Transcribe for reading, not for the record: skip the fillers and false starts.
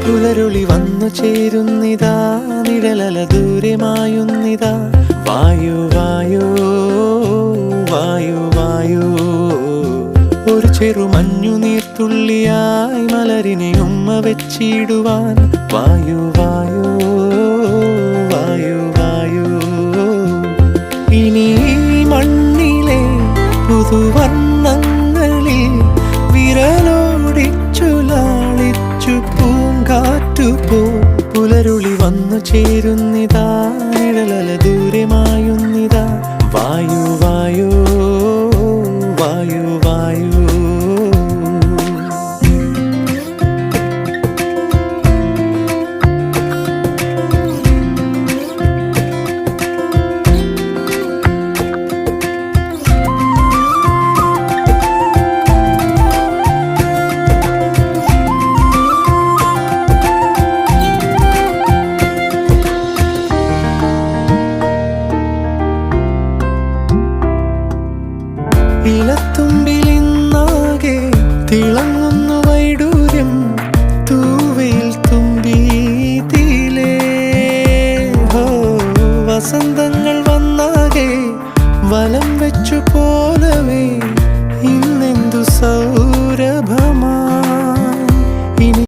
പുലരുളി വന്നു ചേരുന്നിതാ, നിഴലല ദൂരെ മായുന്നിതാ. വായു വായു വായു വായു, ഒരു ചെറു മഞ്ഞു നീർത്തുള്ളിയായി മലരിനെ ഉമ്മ വെച്ചിടുവാൻ. വായു വായു വായു വായു, ഇനി മണ്ണിലെ പുതുവർണ്ണങ്ങളിൽ വിരലോടിച്ചു ലാളിച്ചു പൂങ്കാറ്റുപോ. പുലരുളി വന്നു ചേരുന്നിതാ, നിഴലല ദൂരെ മായുന്നിതാ. വായു വായു വായു വായു. ഇലത്തുമ്പിലിന്നാകെ തിളങ്ങുന്നു വൈഡൂര്യം, തൂവയിൽ തുമ്പീതിലേ. വസന്തങ്ങൾ വന്നാകെ വലം വെച്ചു പോ.